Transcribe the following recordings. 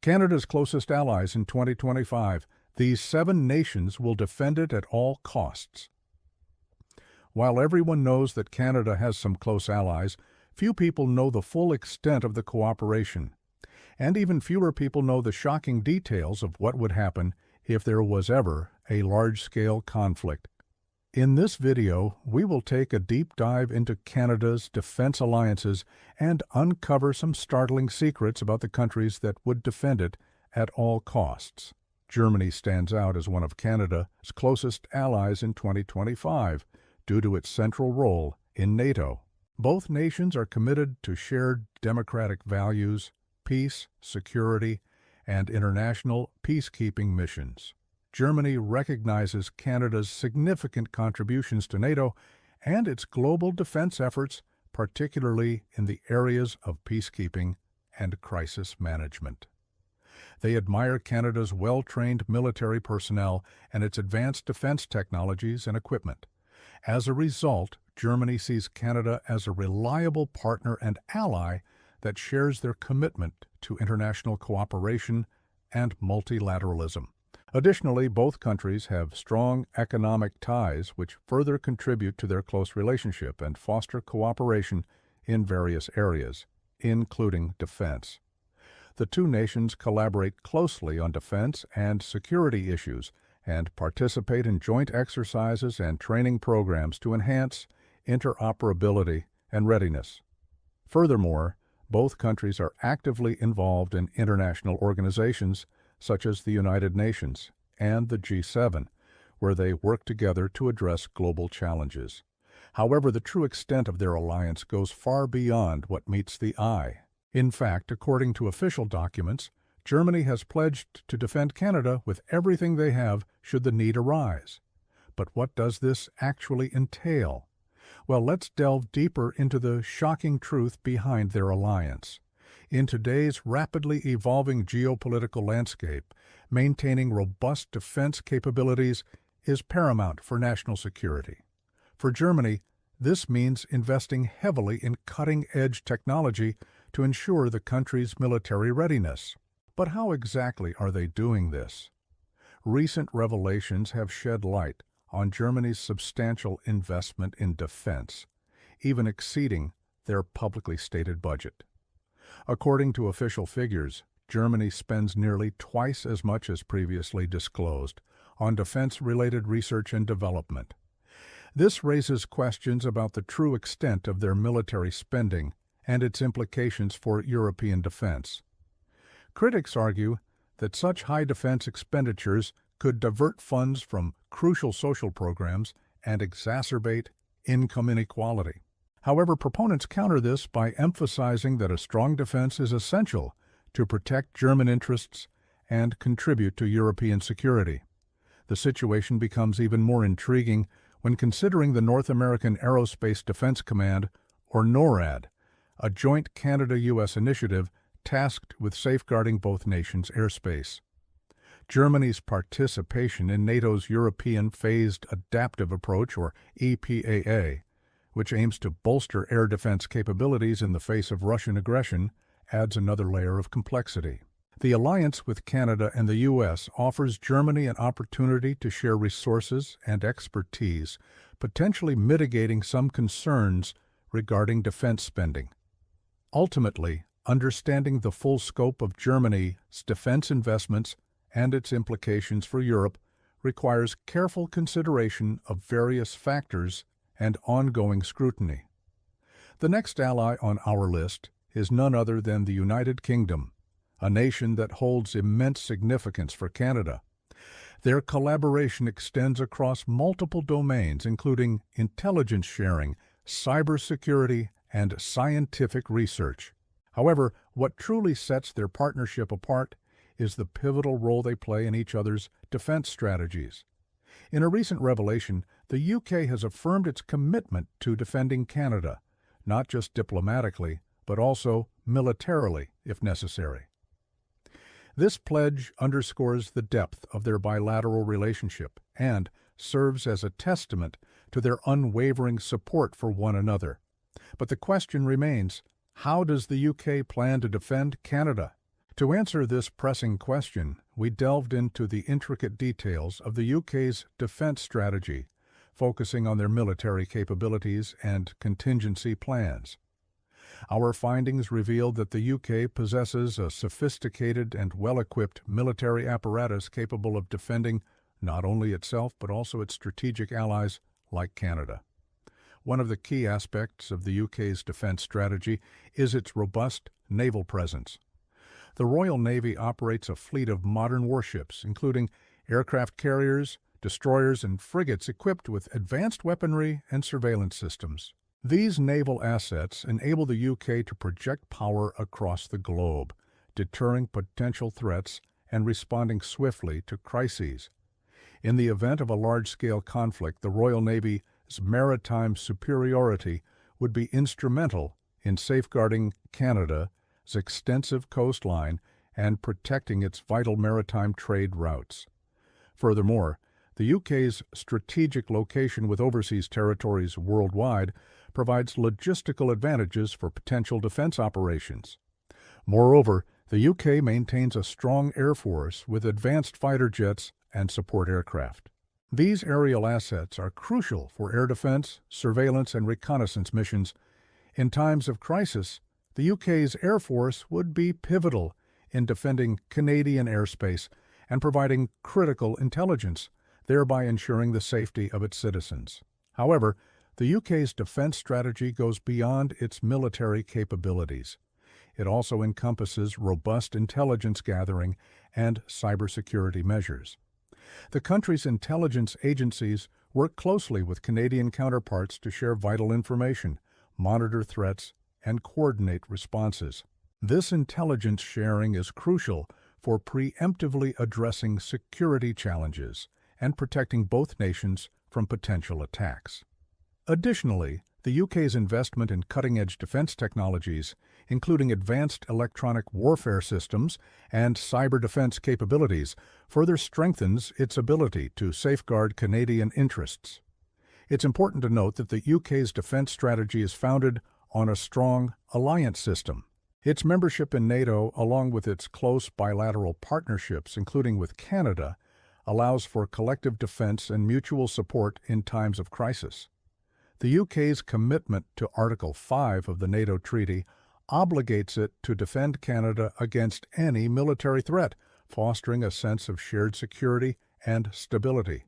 Canada's closest allies in 2025. These 7 nations will defend it at all costs. While everyone knows that Canada has some close allies, few people know the full extent of the cooperation. And even fewer people know the shocking details of what would happen if there was ever a large-scale conflict. In this video, we will take a deep dive into Canada's defense alliances and uncover some startling secrets about the countries that would defend it at all costs. Germany stands out as one of Canada's closest allies in 2025 due to its central role in NATO. Both nations are committed to shared democratic values, peace, security, and international peacekeeping missions. Germany recognizes Canada's significant contributions to NATO and its global defense efforts, particularly in the areas of peacekeeping and crisis management. They admire Canada's well-trained military personnel and its advanced defense technologies and equipment. As a result, Germany sees Canada as a reliable partner and ally that shares their commitment to international cooperation and multilateralism. Additionally, both countries have strong economic ties which further contribute to their close relationship and foster cooperation in various areas, including defense. The two nations collaborate closely on defense and security issues and participate in joint exercises and training programs to enhance interoperability and readiness. Furthermore, both countries are actively involved in international organizations such as the United Nations and the G7, where they work together to address global challenges. However, the true extent of their alliance goes far beyond what meets the eye. In fact, according to official documents, Germany has pledged to defend Canada with everything they have should the need arise. But what does this actually entail? Well, let's delve deeper into the shocking truth behind their alliance. In today's rapidly evolving geopolitical landscape, maintaining robust defense capabilities is paramount for national security. For Germany, this means investing heavily in cutting-edge technology to ensure the country's military readiness. But how exactly are they doing this? Recent revelations have shed light on Germany's substantial investment in defense, even exceeding their publicly stated budget. According to official figures, Germany spends nearly twice as much as previously disclosed on defense-related research and development. This raises questions about the true extent of their military spending and its implications for European defense. Critics argue that such high defense expenditures could divert funds from crucial social programs and exacerbate income inequality. However, proponents counter this by emphasizing that a strong defense is essential to protect German interests and contribute to European security. The situation becomes even more intriguing when considering the North American Aerospace Defense Command, or NORAD, a joint Canada-U.S. initiative tasked with safeguarding both nations' airspace. Germany's participation in NATO's European Phased Adaptive Approach, or EPAA, which aims to bolster air defense capabilities in the face of Russian aggression, adds another layer of complexity. The alliance with Canada and the U.S. offers Germany an opportunity to share resources and expertise, potentially mitigating some concerns regarding defense spending. Ultimately, understanding the full scope of Germany's defense investments and its implications for Europe requires careful consideration of various factors and ongoing scrutiny. The next ally on our list is none other than the United Kingdom, a nation that holds immense significance for Canada. Their collaboration extends across multiple domains, including intelligence sharing, cybersecurity, and scientific research. However, what truly sets their partnership apart is the pivotal role they play in each other's defense strategies. In a recent revelation, the UK has affirmed its commitment to defending Canada, not just diplomatically, but also militarily, if necessary. This pledge underscores the depth of their bilateral relationship and serves as a testament to their unwavering support for one another. But the question remains, how does the UK plan to defend Canada? To answer this pressing question, we delved into the intricate details of the UK's defence strategy, focusing on their military capabilities and contingency plans. Our findings revealed that the UK possesses a sophisticated and well-equipped military apparatus capable of defending not only itself but also its strategic allies like Canada. One of the key aspects of the UK's defence strategy is its robust naval presence. The Royal Navy operates a fleet of modern warships, including aircraft carriers, destroyers, and frigates equipped with advanced weaponry and surveillance systems. These naval assets enable the UK to project power across the globe, deterring potential threats and responding swiftly to crises. In the event of a large-scale conflict, the Royal Navy's maritime superiority would be instrumental in safeguarding Canada's extensive coastline and protecting its vital maritime trade routes. Furthermore, the UK's strategic location with overseas territories worldwide provides logistical advantages for potential defense operations. Moreover, the UK maintains a strong air force with advanced fighter jets and support aircraft. These aerial assets are crucial for air defense, surveillance, and reconnaissance missions. In times of crisis, the UK's Air Force would be pivotal in defending Canadian airspace and providing critical intelligence, thereby ensuring the safety of its citizens. However, the UK's defense strategy goes beyond its military capabilities. It also encompasses robust intelligence gathering and cybersecurity measures. The country's intelligence agencies work closely with Canadian counterparts to share vital information, monitor threats, and coordinate responses. This intelligence sharing is crucial for preemptively addressing security challenges and protecting both nations from potential attacks. Additionally, the UK's investment in cutting-edge defense technologies, including advanced electronic warfare systems and cyber defense capabilities, further strengthens its ability to safeguard Canadian interests. It's important to note that the UK's defense strategy is founded on a strong alliance system. Its membership in NATO, along with its close bilateral partnerships, including with Canada, allows for collective defense and mutual support in times of crisis. The UK's commitment to Article 5 of the NATO Treaty obligates it to defend Canada against any military threat, fostering a sense of shared security and stability.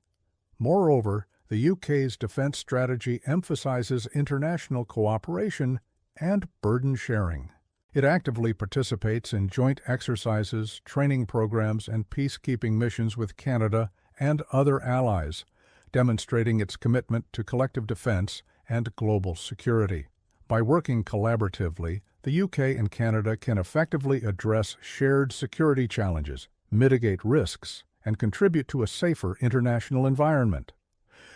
Moreover, the UK's defense strategy emphasizes international cooperation and burden sharing. It actively participates in joint exercises, training programs, and peacekeeping missions with Canada and other allies, demonstrating its commitment to collective defense and global security. By working collaboratively, the UK and Canada can effectively address shared security challenges, mitigate risks, and contribute to a safer international environment.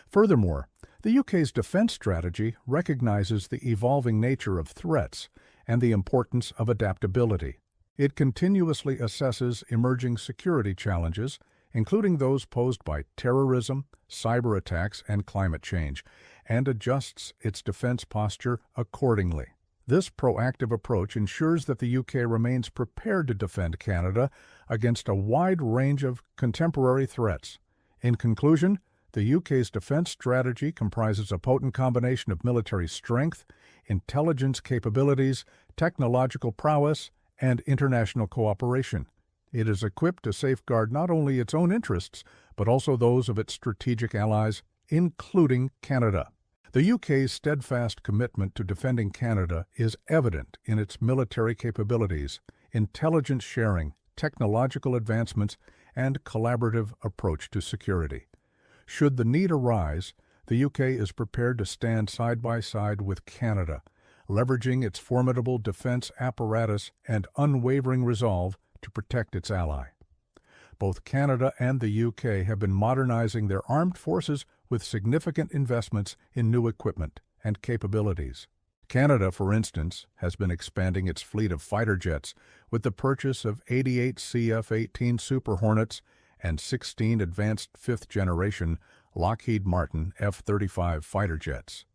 Furthermore, the UK's defense strategy recognizes the evolving nature of threats and the importance of adaptability. It continuously assesses emerging security challenges, including those posed by terrorism, cyber attacks, and climate change, and adjusts its defense posture accordingly. This proactive approach ensures that the UK remains prepared to defend Canada against a wide range of contemporary threats. In conclusion, the UK's defense strategy comprises a potent combination of military strength, intelligence capabilities, technological prowess, and international cooperation. It is equipped to safeguard not only its own interests, but also those of its strategic allies, including Canada. The UK's steadfast commitment to defending Canada is evident in its military capabilities, intelligence sharing, technological advancements, and collaborative approach to security. Should the need arise, the UK is prepared to stand side by side with Canada, leveraging its formidable defense apparatus and unwavering resolve to protect its ally. Both Canada and the UK have been modernizing their armed forces with significant investments in new equipment and capabilities. Canada, for instance, has been expanding its fleet of fighter jets with the purchase of 88 CF-18 Super Hornets and 16 advanced fifth-generation Lockheed Martin F-35 fighter jets.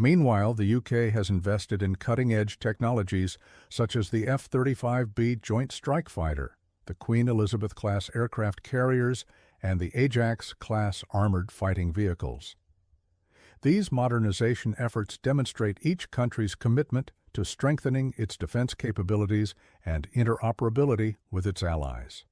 Meanwhile, the UK has invested in cutting-edge technologies such as the F-35B Joint Strike Fighter, the Queen Elizabeth-class aircraft carriers, and the Ajax-class armored fighting vehicles. These modernization efforts demonstrate each country's commitment to strengthening its defense capabilities and interoperability with its allies.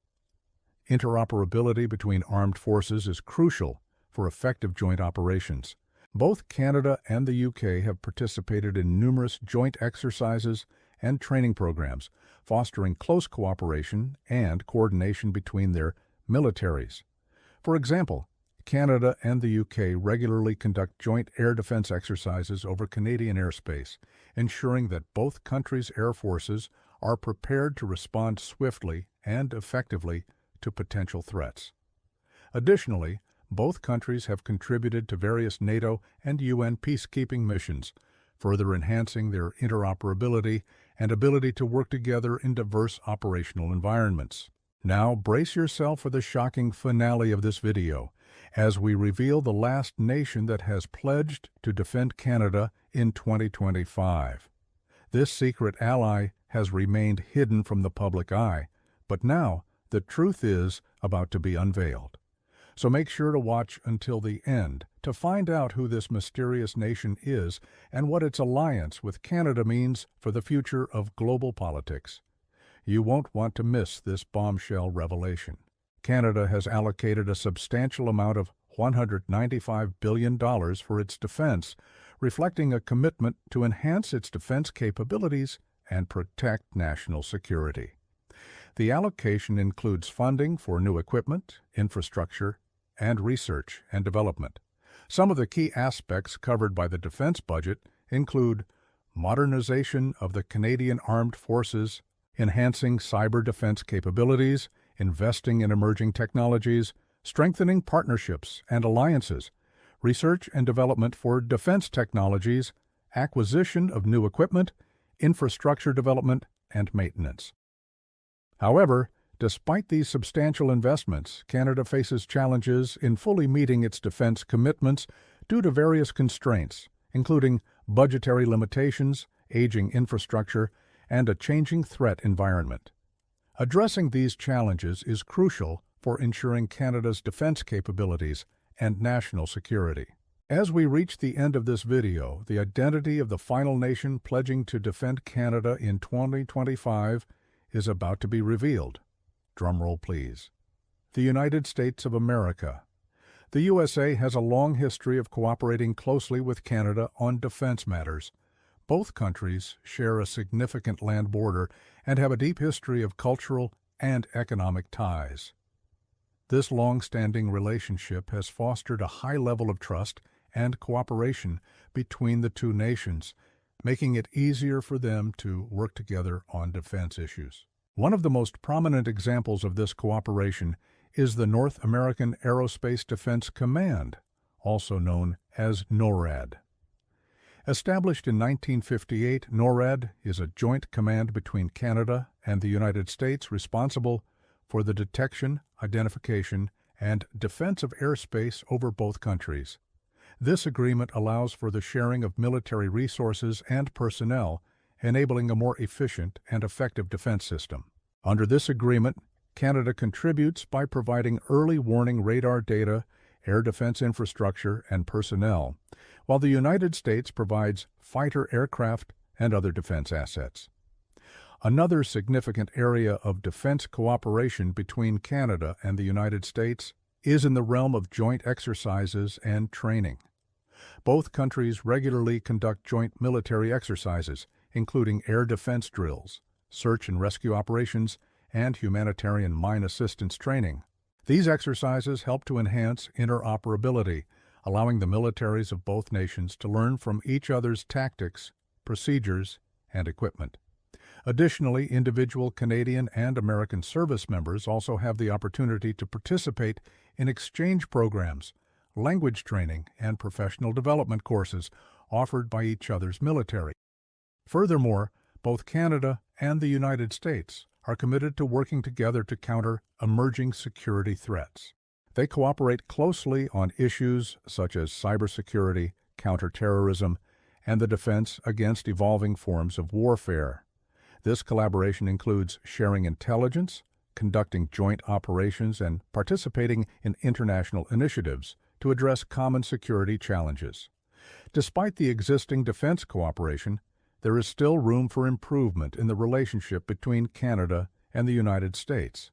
Interoperability between armed forces is crucial for effective joint operations. Both Canada and the UK have participated in numerous joint exercises and training programs, fostering close cooperation and coordination between their militaries. For example, Canada and the UK regularly conduct joint air defense exercises over Canadian airspace, ensuring that both countries' air forces are prepared to respond swiftly and effectively to potential threats. Additionally, both countries have contributed to various NATO and UN peacekeeping missions, further enhancing their interoperability and ability to work together in diverse operational environments. Now, brace yourself for the shocking finale of this video, as we reveal the last nation that has pledged to defend Canada in 2025. This secret ally has remained hidden from the public eye, but now the truth is about to be unveiled. So make sure to watch until the end to find out who this mysterious nation is and what its alliance with Canada means for the future of global politics. You won't want to miss this bombshell revelation. Canada has allocated a substantial amount of $195 billion for its defense, reflecting a commitment to enhance its defense capabilities and protect national security. The allocation includes funding for new equipment, infrastructure, and research and development. Some of the key aspects covered by the defense budget include modernization of the Canadian Armed Forces, enhancing cyber defense capabilities, investing in emerging technologies, strengthening partnerships and alliances, research and development for defense technologies, acquisition of new equipment, infrastructure development, and maintenance. However, despite these substantial investments, Canada faces challenges in fully meeting its defense commitments due to various constraints, including budgetary limitations, aging infrastructure, and a changing threat environment. Addressing these challenges is crucial for ensuring Canada's defense capabilities and national security. As we reach the end of this video, the identity of the final nation pledging to defend Canada in 2025 is about to be revealed. Drumroll, please. The United States of America. The USA has a long history of cooperating closely with Canada on defense matters. Both countries share a significant land border and have a deep history of cultural and economic ties. This long-standing relationship has fostered a high level of trust and cooperation between the two nations, making it easier for them to work together on defense issues. One of the most prominent examples of this cooperation is the North American Aerospace Defense Command, also known as NORAD. Established in 1958, NORAD is a joint command between Canada and the United States responsible for the detection, identification, and defense of airspace over both countries. This agreement allows for the sharing of military resources and personnel, enabling a more efficient and effective defense system. Under this agreement, Canada contributes by providing early warning radar data, air defense infrastructure, and personnel, while the United States provides fighter aircraft and other defense assets. Another significant area of defense cooperation between Canada and the United States is in the realm of joint exercises and training. Both countries regularly conduct joint military exercises, including air defense drills, search and rescue operations, and humanitarian mine assistance training. These exercises help to enhance interoperability, allowing the militaries of both nations to learn from each other's tactics, procedures, and equipment. Additionally, individual Canadian and American service members also have the opportunity to participate in exchange programs, language training, and professional development courses offered by each other's military. Furthermore, both Canada and the United States are committed to working together to counter emerging security threats. They cooperate closely on issues such as cybersecurity, counterterrorism, and the defense against evolving forms of warfare. This collaboration includes sharing intelligence, conducting joint operations, and participating in international initiatives to address common security challenges. Despite the existing defense cooperation, there is still room for improvement in the relationship between Canada and the United States.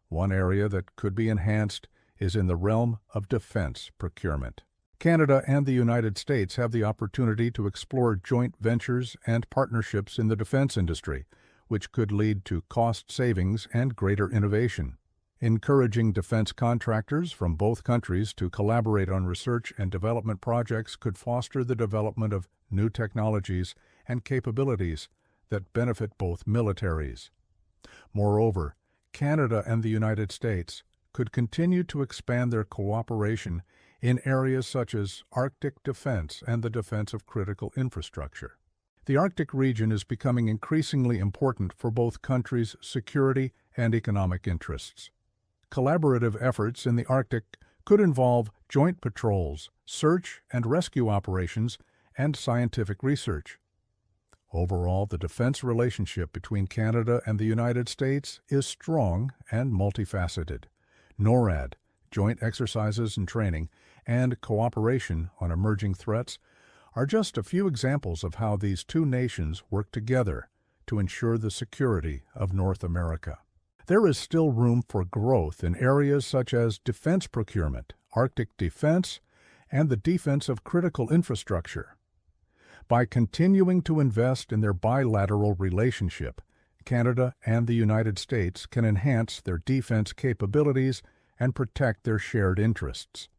One area that could be enhanced is in the realm of defense procurement. Canada and the United States have the opportunity to explore joint ventures and partnerships in the defense industry, which could lead to cost savings and greater innovation. Encouraging defense contractors from both countries to collaborate on research and development projects could foster the development of new technologies and capabilities that benefit both militaries. Moreover, Canada and the United States could continue to expand their cooperation in areas such as Arctic defense and the defense of critical infrastructure. The Arctic region is becoming increasingly important for both countries' security and economic interests. Collaborative efforts in the Arctic could involve joint patrols, search and rescue operations, and scientific research. Overall, the defense relationship between Canada and the United States is strong and multifaceted. NORAD, joint exercises and training, and cooperation on emerging threats are just a few examples of how these two nations work together to ensure the security of North America. There is still room for growth in areas such as defense procurement, Arctic defense, and the defense of critical infrastructure. By continuing to invest in their bilateral relationship, Canada and the United States can enhance their defense capabilities and protect their shared interests.